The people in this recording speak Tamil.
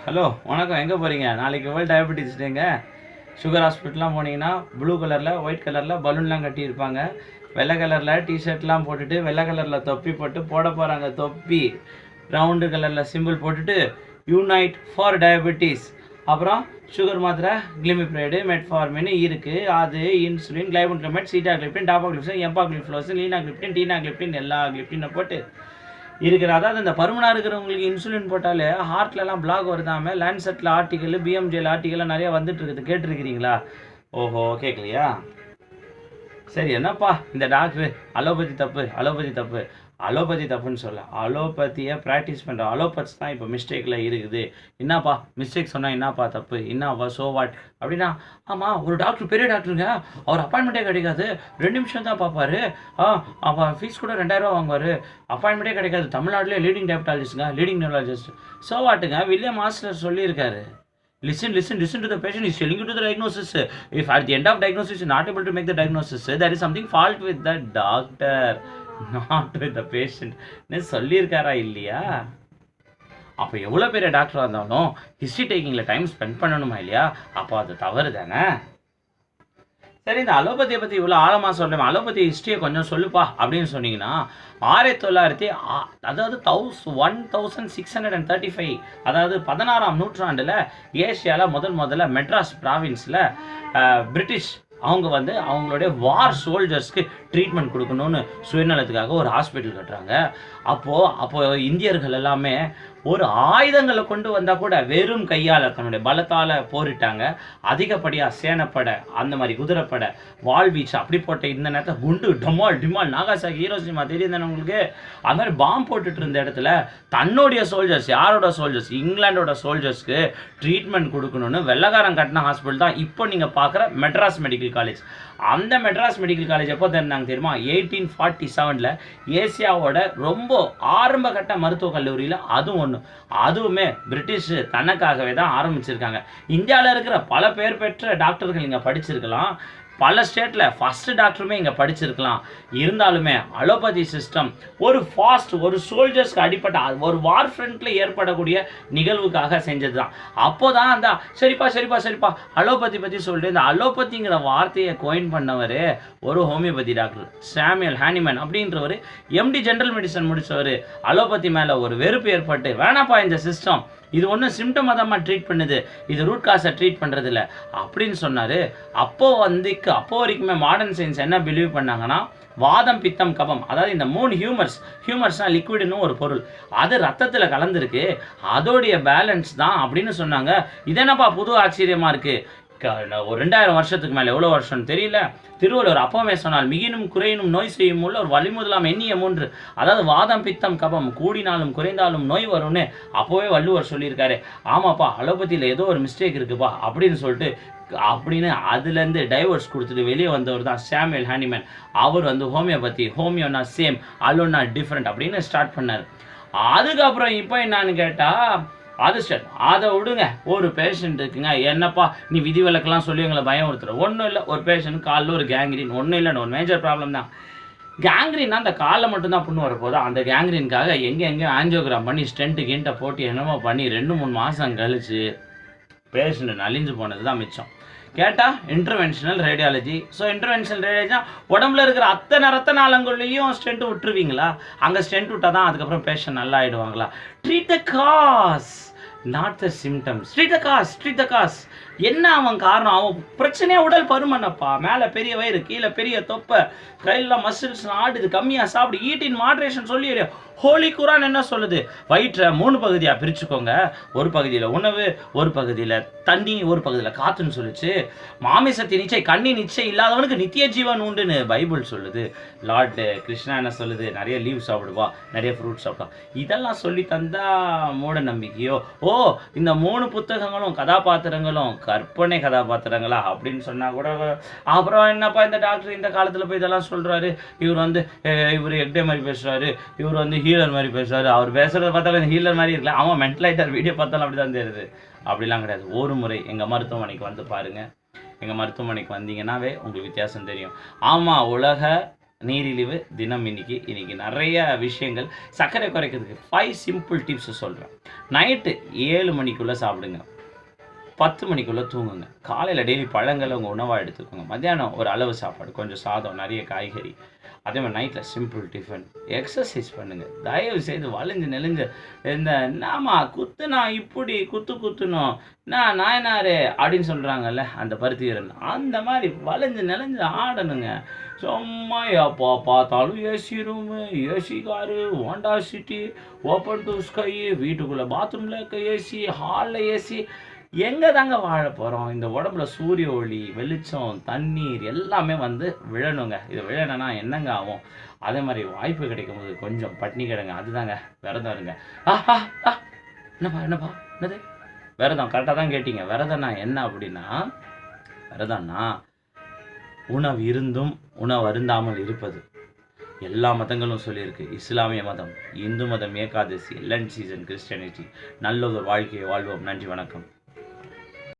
ஹலோ வணக்கம். எங்கே போகிறீங்க? நாளைக்கு வேர்ல்டு டயபெட்டிஸ் டேங்க. சுகர் ஹாஸ்பிட்டல்லாம் போனீங்கன்னா ப்ளூ கலரில் ஒயிட் கலரில் பலூன்லாம் கட்டியிருப்பாங்க. வெள்ளை கலரில் டிஷர்ட்லாம் போட்டுட்டு வெள்ளை கலரில் தொப்பி போட்டு போட போகிறாங்க. தொப்பி ரவுண்டு கலரில் சிம்பிள் போட்டுட்டு யூனைட் ஃபார் டயபெட்டிஸ். அப்புறம் சுகர் மாத்திரை கிளிமிப்ரைடு மெட்ஃபார்மின் இருக்குது. அது இன்சுலின் கிளைபோன்ட்ரமேட் சீட்டாக்ளிப்டின் டாபாக்ளிப்டின் எம்பாக்ளிப்ளோசின் லீனாக்ளிப்டின் டீனாக்ளிப்டின் எல்லா கிளிப்டினை போட்டு இருக்கிற. அதாவது இந்த பருமனாக இருக்கிறவங்களுக்கு இன்சுலின் போட்டாலே ஹார்ட்லலாம் பிளாக் வருதாமல் லேண்ட்செட்டில் ஆர்டிக்கல் பிஎம்ஜியில் ஆர்டிக்கல்லாம் நிறையா வந்துட்டு இருக்குது. கேட்டிருக்கிறீங்களா? ஓஹோ, கேட்கலையா? சரி, என்னப்பா இந்த டாக்டர் அலோபதி தப்பு அலோபதி தப்பு அலோபதி தப்புன்னு சொல்ல, அலோபதியை ப்ராக்டிஸ் பண்ணுற அலோபத்ஸ் தான் இப்போ மிஸ்டேக்கில் இருக்குது. என்னப்பா மிஸ்டேக் சொன்னால் என்னப்பா தப்பு? என்னப்பா சோவாட் அப்படின்னா? ஆமாம், ஒரு டாக்டர் பெரிய டாக்டருங்க, அவர் அப்பாயின்மெண்ட்டே கிடைக்காது, 2 நிமிஷம் தான் பார்ப்பாரு. அப்போ ஃபீஸ் கூட 2000 வாங்குவார், அப்பாயின்மெண்ட்டே கிடைக்காது. தமிழ்நாட்டிலே லீடிங் டயபெட்டாலஜிஸ்ட்டுங்க, லீடிங் நியூரலஜிஸ்ட். சோவாட்டுங்க, வில்லியம் மாஸ்லர் சொல்லியிருக்காரு. Listen to the patient. He's telling you to the diagnosis. If at the end of diagnosis you're not able to make the diagnosis, there is something fault with the doctor, not with the patient. ன்னு சொல்லியிருக்காரா இல்லையா? அப்போ எவ்வளோ பெரிய டாக்டராக இருந்தாலும் ஹிஸ்ட்ரி டேக்கிங்கில் டைம் ஸ்பெண்ட் பண்ணணுமா இல்லையா? அப்போ அது தவறு தானே. சரி, இந்த அலோபதியை பற்றி இவ்வளோ ஆழமாக சொல்கிறேன், அலோபதி ஹிஸ்ட்ரியை கொஞ்சம் சொல்லுப்பா அப்படின்னு சொன்னீங்கன்னா, 1635, அதாவது 16ஆம் நூற்றாண்டில் ஏஷியாவில் முதல்ல மெட்ராஸ் ப்ராவின்ஸில் பிரிட்டிஷ் அவங்க வந்து அவங்களுடைய வார் சோல்ஜர்ஸ்க்கு ட்ரீட்மெண்ட் கொடுக்கணும்னு சுயநலத்துக்காக ஒரு ஹாஸ்பிட்டல் கட்டுறாங்க. அப்போது இந்தியர்கள் எல்லாமே ஒரு ஆயுதங்களை கொண்டு வந்தால் கூட வெறும் கையால் தன்னுடைய பலத்தால் போரிட்டாங்க. அதிகப்படியாக சேனப்படை, அந்த மாதிரி குதிரைப்படை, வாழ்வீச்சு அப்படி போட்ட இந்த நேரத்தை குண்டு டிமால் நாகாசாகி ஹீரோஷிமா தெரியும் தானே உங்களுக்கு? அது மாதிரி பாம்பு போட்டுட்டு இருந்த இடத்துல தன்னுடைய சோல்ஜர்ஸ், யாரோட சோல்ஜர்ஸ், இங்கிலாண்டோட சோல்ஜர்ஸ்க்கு ட்ரீட்மெண்ட் கொடுக்கணும்னு வெள்ளக்காரன் கட்டின ஹாஸ்பிட்டல் தான் இப்போ நீங்கள் பார்க்குற மெட்ராஸ் மெடிக்கல் காலேஜ். அந்த மெட்ராஸ் மெடிக்கல் காலேஜ் எப்போ தெரிஞ்சாங்க தெரியுமா? 1847 ஏசியாவோட ரொம்ப ஆரம்ப கட்ட மருத்துவக் கல்லூரியில் அதுவுமே பிரிட்டிஷ் தனக்காகவே தான் ஆரம்பிச்சிருக்காங்க. இந்தியாவில் இருக்கிற பல பேர் பெற்ற டாக்டர்கள் இங்கே படிச்சிருக்கலாம், பல ஸ்டேட்டில் ஃபஸ்ட்டு டாக்டருமே இங்கே படிச்சிருக்கலாம். இருந்தாலுமே அலோபதி சிஸ்டம் ஒரு சோல்ஜர்ஸ்க்கு அடிப்பட்ட ஒரு வார் ஃப்ரண்ட்டில் ஏற்படக்கூடிய நிகழ்வுக்காக செஞ்சது தான். அப்போ தான் அந்த சரிப்பா அலோபதி பற்றி சொல்லிட்டு இந்த அலோபதிங்கிற வார்த்தையை கோயின் பண்ணவர் ஒரு ஹோமியோபதி டாக்டர் சாமுவேல் ஹானிமன் அப்படின்றவர். எம்டி ஜென்ரல் மெடிசன் முடித்தவர். அலோபதி மேலே ஒரு வெறுப்பு ஏற்பட்டு, வேணாப்பா இந்த சிஸ்டம், இது ஒன்றும் சிம்டமாக தான் ட்ரீட் பண்ணுது, இது ரூட் காஸை ட்ரீட் பண்ணுறதில்ல அப்படின்னு சொன்னார். அப்போ வரைக்குமே மாடர்ன் சயின்ஸ் என்ன பிலீவ் பண்ணாங்கன்னா, வாதம் பித்தம் கபம், அதாவது இந்த 3 ஹியூமர்ஸ்னால் லிக்விடுன்னு ஒரு பொருள், அது ரத்தத்தில் கலந்துருக்கு, அதோடைய பேலன்ஸ் தான் அப்படின்னு சொன்னாங்க. இது என்னப்பா புது ஆச்சரியமாக இருக்குது? ஒரு 2000 வருஷத்துக்கு மேலே, எவ்வளோ வருஷம்னு தெரியல, திருவள்ளுவர் அப்போவே சொன்னால் மிகினும் குறையினும் நோய் செய்யும் உள்ள ஒரு வழிமுதலாம் எண்ணிய 3, அதாவது வாதம் பித்தம் கபம் கூடினாலும் குறைந்தாலும் நோய் வரும்னு அப்போவே வள்ளுவர் சொல்லியிருக்காரு. ஆமாப்பா, அலோபதியில் ஏதோ ஒரு மிஸ்டேக் இருக்குப்பா அப்படின்னு அதுலேருந்து டைவர்ஸ் கொடுத்துட்டு வெளியே வந்தவர் தான் சாமுவேல் ஹானிமன். அவர் வந்து ஹோமியோனா சேம், அலோனா டிஃப்ரெண்ட் அப்படின்னு ஸ்டார்ட் பண்ணார். அதுக்கப்புறம் இப்போ என்னான்னு கேட்டால், அதை விடுங்க. ஒரு பேஷண்ட் இருக்குங்க, என்னப்பா நீ விதிவிலக்கெல்லாம் சொல்லி எங்களை பயம் ஒருத்தர், ஒன்றும் இல்லை, ஒரு பேஷண்ட் காலில் ஒரு கேங்க்ரீன், ஒன்றும் இல்லைன்னு ஒரு மேஜர் ப்ராப்ளம் தான். கேங்க்ரீன்னா அந்த காலில் மட்டும்தான் புண்ணு வரப்போது. அந்த கேங்க்ரீனுக்காக எங்கேயோ ஆஞ்சியோகிராம் பண்ணி ஸ்டென்ட்டு போட்டு என்னமோ பண்ணி 2-3 மாதம் கழிச்சு பேஷண்ட் நலிஞ்சு போனது தான் மிச்சம். கேட்டால் இன்டர்வென்ஷனல் ரேடியாலஜி. ஸோ இன்டர்வென்ஷனல் ரேடியாலஜினா உடம்புல இருக்கிற அத்தனை ரத்த நாளங்கள்லையும் ஸ்டென்ட் விட்டுருவீங்களா? அங்கே ஸ்டென்ட் விட்டால் தான் அதுக்கப்புறம் பேஷண்ட் நல்லா ஆகிடுவாங்களா? Treat the cause, not the symptoms. Treat the cause. என்ன அவன் காரணம்? அவன் பிரச்சனையே உடல் பருமனப்பா. மேலே பெரிய வயிறு, கீழே பெரிய தொப்பை, கையில் மசில்ஸ் ஆடுது, கம்மியாக சாப்பிடு, ஈட் இன் மாட்ரேஷன் சொல்லி ஹோலி குரான் என்ன சொல்லுது? வயிற்றை 3 பகுதியாக பிரிச்சுக்கோங்க, ஒரு பகுதியில் உணவு, ஒரு பகுதியில் தண்ணி, ஒரு பகுதியில் காற்றுன்னு சொல்லிச்சு. மாமிசத்தி நிச்சை கண்ணி நிச்சை இல்லாதவனுக்கு நித்திய ஜீவன் உண்டுன்னு பைபிள் சொல்லுது. லார்டு கிருஷ்ணா என்ன சொல்லுது? நிறைய லீவ் சாப்பிடுவா, நிறைய ஃப்ரூட் சாப்பிடுவா. இதெல்லாம் சொல்லி தந்தா மூட நம்பிக்கையோ? இந்த 3 புத்தகங்களும் கதாபாத்திரங்களும் கற்பனை கதாபாத்திரங்களா அப்படின்னு சொன்னால் கூட, அப்புறம் என்னப்பா இந்த டாக்டர் இந்த காலத்தில் போய் இதெல்லாம் சொல்கிறாரு, இவர் எக்டே மாதிரி பேசுகிறாரு, இவர் வந்து ஹீலர் மாதிரி பேசுவார், அவர் பேசுகிறத பார்த்தாலும் ஹீலர் மாதிரி இருக்கல, அவன் மென்டலைட்டர் வீடியோ பார்த்தாலும் அப்படி தான் தெரியுது. அப்படிலாம் கிடையாது. ஒரு முறை எங்கள் மருத்துவமனைக்கு வந்து பாருங்கள். எங்கள் மருத்துவமனைக்கு வந்தீங்கன்னாவே உங்களுக்கு வித்தியாசம் தெரியும். ஆமாம், உலக நீரிழிவு தினம் இன்னைக்கு நிறைய விஷயங்கள். சர்க்கரை குறைக்கிறதுக்கு 5 சிம்பிள் டிப்ஸ் சொல்கிறேன். நைட்டு 7 மணிக்குள்ளே சாப்பிடுங்க. 10 மணிக்குள்ளே தூங்குங்க. காலையில் டெய்லி பழங்களை உங்கள் உணவாக எடுத்துக்கோங்க. மத்தியானம் ஒரு அளவு சாப்பாடு, கொஞ்சம் சாதம், நிறைய காய்கறி. அதே மாதிரி நைட்டில் சிம்பிள் டிஃபன். எக்ஸசைஸ் பண்ணுங்கள். தயவு செய்து வளைஞ்சு நெளிஞ்சு இந்த என்னம்மா குத்துனா இப்படி குத்துணும் நான் நாயனாரே அப்படின்னு சொல்கிறாங்கல்ல அந்த பருத்தி வீரன், அந்த மாதிரி வளைஞ்சு நெளிஞ்சு ஆடணுங்க. சும்மா எப்போ பார்த்தாலும் AC room, AC car, Honda city, open to sky, வீட்டுக்குள்ளே பாத்ரூமில் இருக்க ஏசி, ஹாலில் ஏசி. எங்கே தாங்க வாழ போகிறோம்? இந்த உடம்புல சூரிய ஒளி, வெளிச்சம், தண்ணீர் எல்லாமே வந்து விழணுங்க. இது விழணும்னா என்னங்க ஆகும்? அதே மாதிரி வாய்ப்பு கிடைக்கும்போது கொஞ்சம் பட்னி கிடங்க. அதுதாங்க விரதம் இருங்க. ஆஹா ஆ என்னப்பா என்னது விரதம்? கரெக்டாக தான் கேட்டீங்க. விரதம்னா என்ன அப்படின்னா, விரதம்னா உணவு இருந்தும் உணவு அருந்தாமல் இருப்பது. எல்லா மதங்களும் சொல்லியிருக்கு. இஸ்லாமிய மதம், இந்து மதம், ஏகாதசி, லென்ட் சீசன், கிறிஸ்டியானிட்டி. நல்ல ஒரு வாழ்க்கையை வாழ்வோம். நன்றி, வணக்கம்.